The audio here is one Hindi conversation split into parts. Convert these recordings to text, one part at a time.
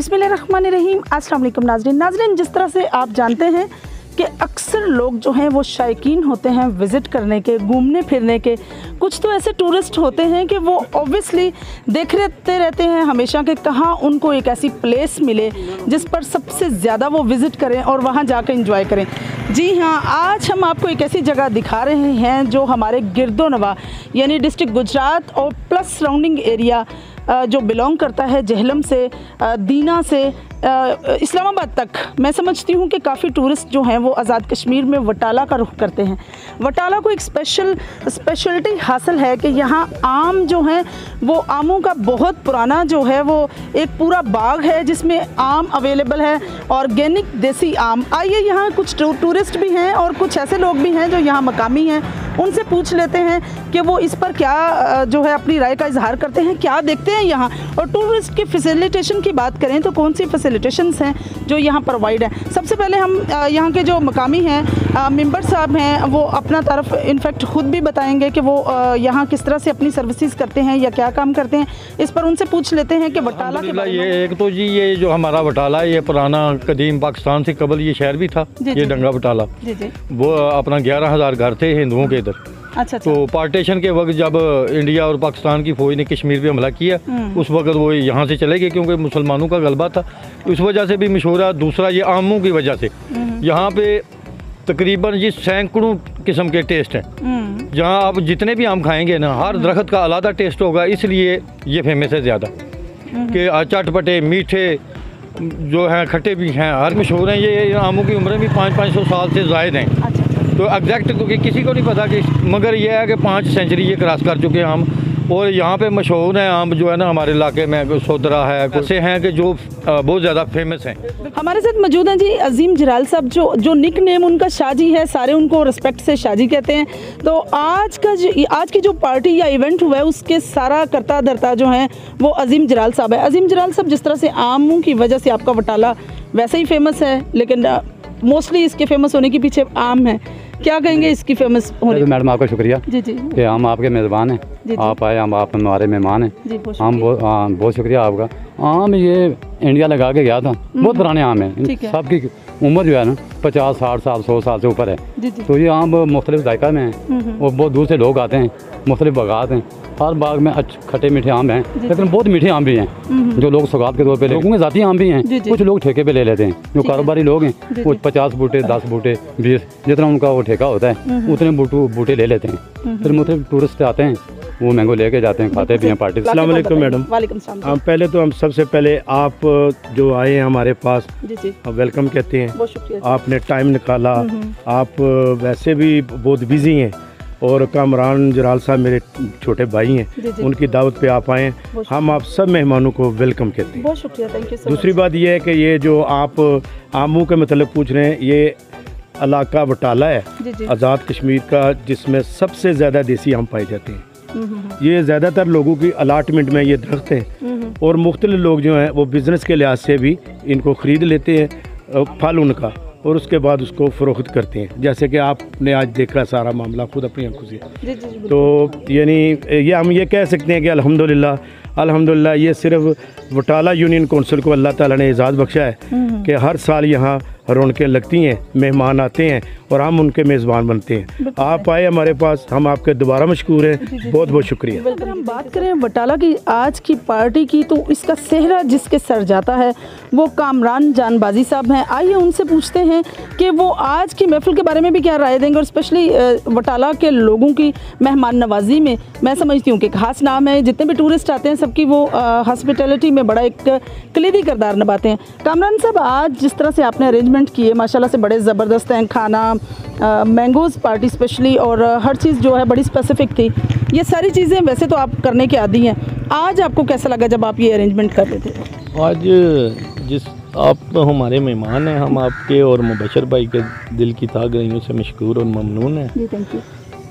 बिस्मिल्लाहिर्रहमानिर्रहीम। अस्सलाम वालेकुम नाज़रीन, जिस तरह से आप जानते हैं कि अक्सर लोग जो हैं वो शौकीन होते हैं विज़िट करने के, घूमने फिरने के। कुछ तो ऐसे टूरिस्ट होते हैं कि वो ऑब्वियसली देखते रहते हैं हमेशा कि कहाँ उनको एक ऐसी प्लेस मिले जिस पर सबसे ज़्यादा वो विज़िट करें और वहाँ जाकर एंजॉय करें। जी हाँ, आज हम आपको एक ऐसी जगह दिखा रहे हैं जो हमारे गिरदोनवा यानी डिस्ट्रिक्ट गुजरात और प्लस सराउंडिंग एरिया जो बिलोंग करता है जेहलम से, दीना से इस्लामाबाद तक। मैं समझती हूँ कि काफ़ी टूरिस्ट जो हैं वो आज़ाद कश्मीर में वटाला का रुख करते हैं। वटाला को एक स्पेशलिटी हासिल है कि यहाँ आम जो हैं वो आमों का बहुत पुराना जो है वो एक पूरा बाग है जिसमें आम अवेलेबल है, ऑर्गेनिक देसी आम। आइए यहाँ कुछ टूरिस्ट भी हैं और कुछ ऐसे लोग भी हैं जो यहाँ मकामी हैं, उनसे पूछ लेते हैं कि वो इस पर क्या जो है अपनी राय का इजहार करते हैं, क्या देखते हैं यहाँ। और टूरिस्ट की फैसिलिटेशन की बात करें तो कौन सी फैसिलिटेशंस हैं जो यहाँ प्रोवाइड है। सबसे पहले हम यहाँ के जो मकामी हैं मेंबर साहब हैं वो अपना तरफ इनफैक्ट ख़ुद भी बताएंगे कि वो यहाँ किस तरह से अपनी सर्विसेज करते हैं या क्या काम करते हैं। इस पर उनसे पूछ लेते हैं कि वटाला के बारे में। ये एक तो जी ये जो हमारा वटाला है ये पुराना कदीम पाकिस्तान से कबल ये शहर भी था। ये डंगा वटाला वो अपना 11,000 घर थे हिंदुओं के इधर। अच्छा। तो पार्टीशन के वक्त जब इंडिया और पाकिस्तान की फौज ने कश्मीर पे हमला किया उस वक्त वो यहाँ से चले गए क्योंकि मुसलमानों का गलबा था। उस वजह से भी मशहूर है। दूसरा ये आमों की वजह से यहाँ पे तकरीबन जी सैकड़ों किस्म के टेस्ट हैं। जहाँ आप जितने भी आम खाएंगे ना हर दरख्त का अलग टेस्ट होगा, इसलिए ये फेमस है ज़्यादा कि चटपटे मीठे जो हैं खट्टे भी हैं, हर मशहूर हैं। ये आमों की उम्र भी 500-500 साल से ज़ायद हैं। तो एग्जैक्ट तो किसी को नहीं पता कि, मगर ये है कि 5 सेंचुरी ये क्रॉस कर चुके हैं आम। और यहाँ पे मशहूर हैं आम जो है ना हमारे इलाके में सोदरा है, ऐसे हैं कि जो बहुत ज़्यादा फेमस हैं। हमारे साथ मौजूद हैं जी अजीम जलाल साहब, जो निक नेम उनका शाहजी है, सारे उनको रिस्पेक्ट से शाहजी कहते हैं। तो आज की जो पार्टी या इवेंट हुआ है उसके सारा करता धरता जो है वो अजीम जलाल साहब है। अजीम जलाल साहब, जिस तरह से आमों की वजह से आपका वटाला वैसे ही फेमस है, लेकिन मोस्टली इसके फेमस होने के पीछे आम है, क्या कहेंगे इसकी फेमस होने? तो मैडम आपका शुक्रिया जी कि हम आपके मेज़बान हैं, आप आए, हम आप हमारे मेहमान हैं। हम बहुत शुक्रिया आपका। आम ये इंडिया लगा के गया था, बहुत पुराने आम हैं। सबकी उम्र जो है ना 50, 60 साल, 100 साल से ऊपर है। तो ये आम मुख्तलिफ जायका में हैं और बहुत दूर से लोग आते हैं, मुख्तलिफ बागात हैं। हर बाग में खट्टे मीठे आम हैं, लेकिन बहुत मीठे आम भी हैं जो लोग सौगात के तौर पे लोगों के ज़ाती आम भी हैं। कुछ लोग ठेके पे ले लेते हैं, जो कारोबारी लोग हैं वो 50 बूटे, 10 बूटे, 20 जितना उनका वो ठेका होता है उतने बूटे ले लेते हैं। फिर मुख्तलिफ टूरिस्ट आते हैं, वो मैंगो लेके जाते हैं, खाते भी हैं पार्टी। अस्सलाम वालेकुम मैडम। हम पहले तो सबसे पहले आप जो आए हैं हमारे पास वेलकम कहते हैं। आपने टाइम निकाला, आप वैसे भी बहुत बिजी हैं और कामरान जलाल साहब मेरे छोटे भाई हैं, उनकी दावत पे आप आए हैं। हम आप सब मेहमानों को वेलकम कहते हैं। बहुत शुक्रिया, थैंक यू सो मच। दूसरी बात ये है कि ये जो आप आमों के मतलब पूछ रहे हैं, ये इलाका वटाला है आज़ाद कश्मीर का, जिसमें सबसे ज़्यादा देसी आम पाए जाते हैं। ये ज़्यादातर लोगों की अलाटमेंट में ये दरख्त हैं और मुख्तलिफ लोग जो हैं वो बिज़नेस के लिहाज से भी इनको ख़रीद लेते हैं फल उनका, और उसके बाद उसको फ़रोख्त करते हैं। जैसे कि आपने आज देखा सारा मामला खुद अपनी आंखों से। तो यानी ये हम ये कह सकते हैं कि अल्हम्दुलिल्लाह ये सिर्फ वटाला यूनियन कौंसिल को अल्लाह ताला ने एजाज़ बख्शा है कि हर साल यहाँ रौनकें लगती हैं, मेहमान आते हैं और हम उनके मेज़बान बनते हैं। आप आए हमारे पास, हम आपके दोबारा मशकूर हैं। बहुत बहुत शुक्रिया। अगर हम बात करें वटाला की आज की पार्टी की, तो इसका सेहरा जिसके सर जाता है वो कामरान जानबाजी साहब हैं। आइए उनसे पूछते हैं कि वो आज की महफिल के बारे में भी क्या राय देंगे और स्पेशली वटाला के लोगों की मेहमान नवाजी में। मैं समझती हूँ कि खास नाम है, जितने भी टूरिस्ट आते हैं सबकी वो हॉस्पिटैलिटी में बड़ा एक कलीदी किरदार निभाते हैं। कामरान साहब, आज जिस तरह से आपने अरेंजमेंट किए माशाल्लाह से बड़े ज़बरदस्त हैं, खाना, मैंगोज़ पार्टी स्पेशली, और हर चीज़ जो है बड़ी स्पेसिफिक थी। ये सारी चीज़ें वैसे तो आप करने के आदी हैं, आज आपको कैसा लगा जब आप ये अरेंजमेंट कर रहे थे? आज आप तो हमारे मेहमान हैं, हम आपके और मुबशर भाई के दिल की तागइयों से मशकूर और ममनून हैं। जी थैंक यू।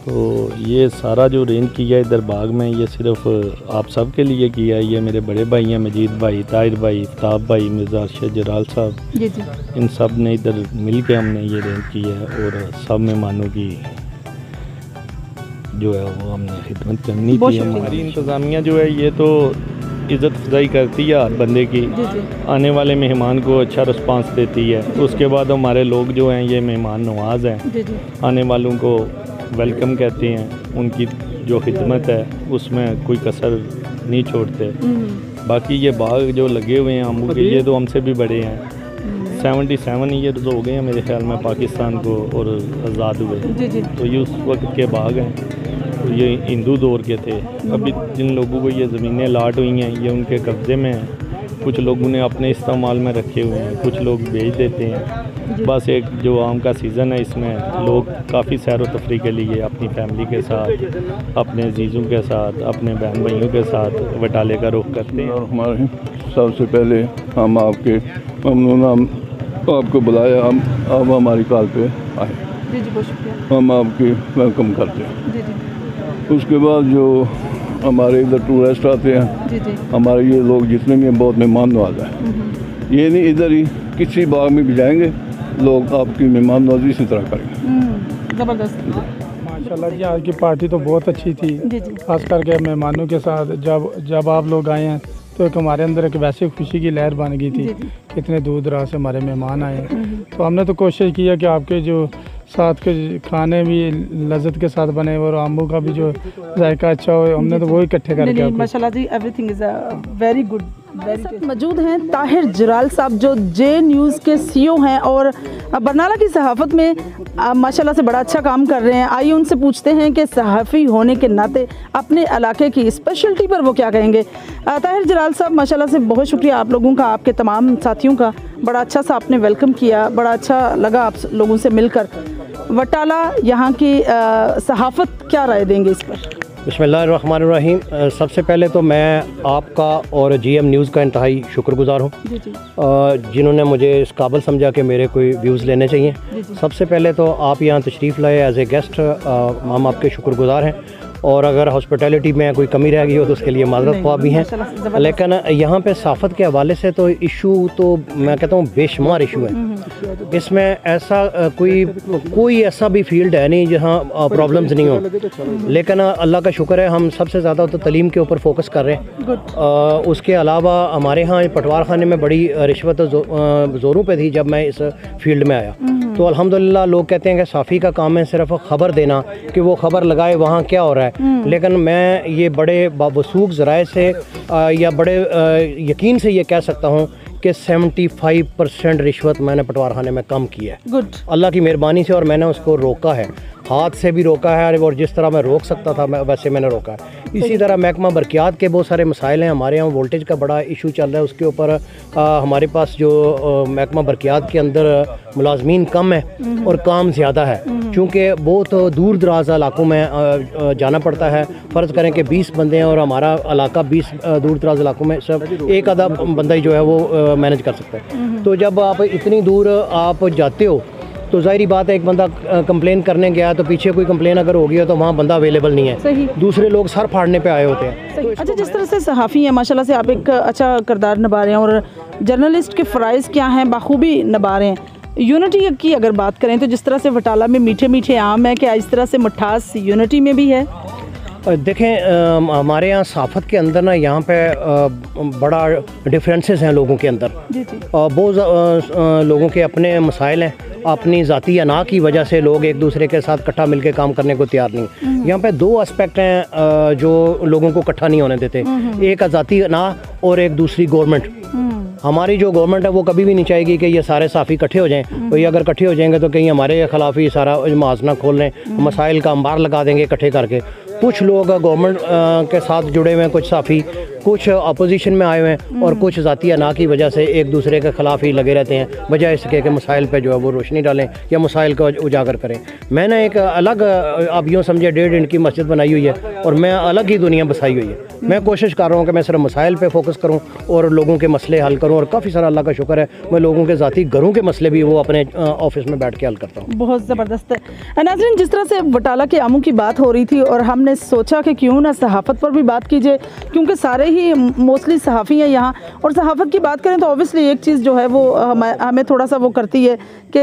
तो ये सारा जो अरेंज किया है इधर बाग में, ये सिर्फ आप सब के लिए किया है। ये मेरे बड़े भाई हैं, मजीद भाई, ताहिर भाई, इफ्ताब भाई, मिर्ज़ा अरशद जलाल साहब, इन सब ने इधर मिल के हमने ये अरेंज किया है। और सब मेहमानों की जो है वो हमने खिदमत करनी थी। हमारी इंतज़ामिया जो है ये तो इज़्ज़त अफजाई करती है हर बंदे की, आने वाले मेहमान को अच्छा रिस्पांस देती है। उसके बाद हमारे लोग जो हैं ये मेहमान नवाज हैं, आने वालों को वेलकम कहते हैं, उनकी जो खिदमत है उसमें कोई कसर नहीं छोड़ते। बाकी ये बाग जो लगे हुए हैं आमू के, ये तो हमसे भी बड़े हैं, 77 ईयर्स हो गए हैं मेरे ख्याल में पाकिस्तान को और आज़ाद हुए। तो ये उस वक्त के बाग हैं, तो ये हिंदू दौर के थे। अभी जिन लोगों को ये ज़मीनें लाट हुई हैं ये उनके कब्ज़े में हैं, कुछ लोगों ने अपने इस्तेमाल में रखे हुए हैं, कुछ लोग बेच देते हैं। बस एक जो आम का सीज़न है इसमें लोग काफ़ी सैर व तफरी के लिए अपनी फैमिली के साथ, अपने अजीज़ों के साथ, अपने बहन भाइयों के साथ बटाले का रुख करते हैं। और हमारे सबसे पहले हम आपके ममनून, हम आपको बुलाया, हम आप हमारी कॉल पे आए, हम आपकी वेलकम करते हैं। उसके बाद जो हमारे इधर टूरिस्ट आते हैं, हमारे ये लोग जितने भी हैं बहुत मेहमान नवाज़ हैं। ये नहीं इधर ही किसी बाग में भी जाएंगे लोग आपकी मेहमान नवाजी इसी तरह करेंगे। ज़बरदस्त माशाल्लाह जी, आज की पार्टी तो बहुत अच्छी थी, खास करके मेहमानों के साथ। जब आप लोग आए हैं तो एक हमारे अंदर एक वैसे खुशी की लहर बन गई थी, कितने दूर दराज से हमारे मेहमान आए। तो हमने तो कोशिश किया कि आपके जो साथ के खाने भी लज्जत के साथ बने और आमू का भी जो जायका अच्छा हो, हमने तो वही इकट्ठे करके माशाल्लाह जी, एवरीथिंग इज़ वेरी गुड। मौजूद हैं ताहिर जराल साहब जो जे न्यूज़ के CEO हैं और बरनाला की सहाफ़त में माशाल्लाह से बड़ा अच्छा काम कर रहे हैं। आइए उनसे पूछते हैं कि सहाफ़ी होने के नाते अपने इलाके की स्पेशलिटी पर वो क्या कहेंगे। ताहिर जराल साहब, माशाल्लाह से बहुत शुक्रिया आप लोगों का, आपके तमाम साथियों का। बड़ा अच्छा सा आपने वेलकम किया, बड़ा अच्छा लगा आप लोगों से मिलकर। बटाला यहाँ की सहाफ़त क्या राय देंगे इस पर? बिस्मिल्लाहिर्रहमानिर्रहीम। सबसे पहले तो मैं आपका और GM न्यूज़ का इंतहाई शुक्रगुज़ार हूँ जिन्होंने मुझे इस काबिल समझा कि मेरे कोई व्यूज़ लेने चाहिए। सबसे पहले तो आप यहाँ तशरीफ़ लाए एज ए गेस्ट, हम आपके शुक्रगुज़ार हैं। और अगर हॉस्पिटैलिटी में कोई कमी रह गई हो तो उसके लिए माज़रत ख्वाह भी हैं। लेकिन यहाँ पे सहाफ़त के हवाले से तो इशू तो मैं कहता हूँ बेशुमार इशू है। इसमें ऐसा कोई ऐसा भी फील्ड है नहीं जहाँ प्रॉब्लम्स नहीं हो। लेकिन अल्लाह का शुक्र है हम सबसे ज़्यादा तो तलीम के ऊपर फोकस कर रहे हैं। उसके अलावा हमारे यहाँ पटवार खाने में बड़ी रिश्वत ज़ोरों पे थी जब मैं इस फील्ड में आया। तो अल्हम्दुलिल्लाह लोग कहते हैं कि साफ़ी का काम है सिर्फ ख़बर देना कि वो ख़बर लगाए वहाँ क्या हो रहा है। लेकिन मैं ये बड़े बावसूख ज़राए से या बड़े यकीन से ये कह सकता हूँ कि 75% रिश्वत मैंने पटवार खाने में कम की है, अल्लाह की मेहरबानी से। और मैंने उसको रोका है, हाथ से भी रोका है, और जिस तरह मैं रोक सकता था मैं वैसे मैंने रोका है। इसी तरह महकमा बरक़ियात के बहुत सारे मसाइल हैं। हमारे यहाँ वोल्टेज का बड़ा इशू चल रहा है, उसके ऊपर हमारे पास जो महकमा बरक़ियात के अंदर मुलाजमीन कम है और काम ज़्यादा है, चूँकि बहुत दूर दराज इलाकों में जाना पड़ता है। फ़र्ज़ करें कि 20 बंदे हैं और हमारा इलाका 20 दूर दराज इलाकों में सब एक आधा बंदा ही जो है वो मैनेज कर सकता है। तो जब आप इतनी दूर आप जाते हो तो ज़ाहिरी बात है, एक बंदा कंप्लेन करने गया तो पीछे कोई कंप्लेन अगर हो गया तो वहाँ बंदा अवेलेबल नहीं है, दूसरे लोग सर फाड़ने पे आए होते हैं। अच्छा, जिस तरह से सहाफ़ी हैं माशाल्लाह से आप एक अच्छा किरदार निभा रहे हैं और जर्नलिस्ट के फ़राइज़ क्या हैं बाखूबी निभा रहे हैं। यूनिटी की अगर बात करें तो जिस तरह से बटाला में मीठे मीठे आम है, क्या इस तरह से मिठास यूनिटी में भी है? देखें, हमारे यहाँ सहाफ़त के अंदर ना यहाँ पे बड़ा डिफरेंसेस हैं लोगों के अंदर। बहुत लोगों के अपने मसाइल हैं, अपनी ज़ाती अना की वजह से लोग एक दूसरे के साथ इकट्ठा मिलकर काम करने को तैयार नहीं। यहाँ पे दो एस्पेक्ट हैं जो लोगों को इकट्ठा नहीं होने देते, एक ज़ाती अना और एक दूसरी गवर्नमेंट। हमारी जो गवर्नमेंट है वो कभी भी नहीं चाहेगी कि ये सारे साफ़ी इकट्ठे हो जाएं। तो ये अगर इकट्ठे हो जाएंगे तो कहीं हमारे खिलाफ ही सारा महाजना खोल लें, मसाइल का अंबार लगा देंगे इकट्ठे करके। कुछ लोग गवर्नमेंट के साथ जुड़े हुए हैं, कुछ साफ़ी, कुछ अपोजिशन में आए हुए हैं और कुछ ज़ाती अना की वजह से एक दूसरे के ख़िलाफ़ ही लगे रहते हैं, बजाय इसके कि मसाइल पे जो है वो रोशनी डालें या मसाइल को उजागर करें। मैंने एक अलग, आप यूँ समझे 1.5 इंच की मस्जिद बनाई हुई है और मैं अलग ही दुनिया बसाई हुई है। मैं कोशिश कर रहा हूँ कि मैं सिर्फ मसाइल पे फोकस करूँ और लोगों के मसले हल करूँ, और काफ़ी सारा अल्लाह का शुक्र है मैं लोगों के ज़ाती घरों के मसले भी वो अपने ऑफिस में बैठ के हल करता हूँ। बहुत ज़बरदस्त है। नाज़रीन, जिस तरह से बटाला के आमों की बात हो रही थी और हमने सोचा कि क्यों ना सहाफ़त पर भी बात कीजिए, क्योंकि सारे ही मोस्टली सहाफ़ी हैं यहाँ। और सहाफ़त की बात करें तो ऑब्वियसली एक चीज़ जो है वो हमें थोड़ा सा वो करती है कि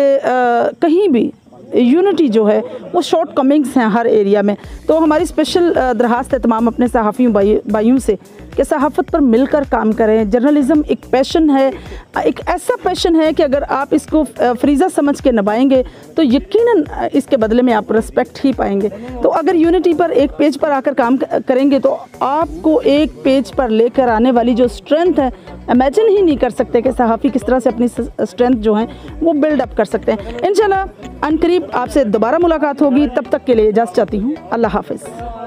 कहीं भी यूनिटी जो है वो शॉर्ट कमिंग्स हैं हर एरिया में। तो हमारी स्पेशल दरखास्त है तमाम अपने सहाफ़ियों भाइयों से कि सहाफ़त पर मिलकर काम करें। जर्नलिज़म एक पैशन है, एक ऐसा पैशन है कि अगर आप इसको फ्रीज़ा समझ के निभाएंगे तो यकीनन इसके बदले में आप रिस्पेक्ट ही पाएंगे। तो अगर यूनिटी पर एक पेज पर आकर काम करेंगे तो आपको एक पेज पर लेकर आने वाली जो स्ट्रेंथ है, इमेजिन ही नहीं कर सकते कि सहाफ़ी किस तरह से अपनी स्ट्रेंथ जो है वो बिल्ड अप कर सकते हैं। इंशाल्लाह अनकरीब आपसे दोबारा मुलाकात होगी, तब तक के लिए इजाज़त चाहती हूँ। अल्लाह हाफ़िज़।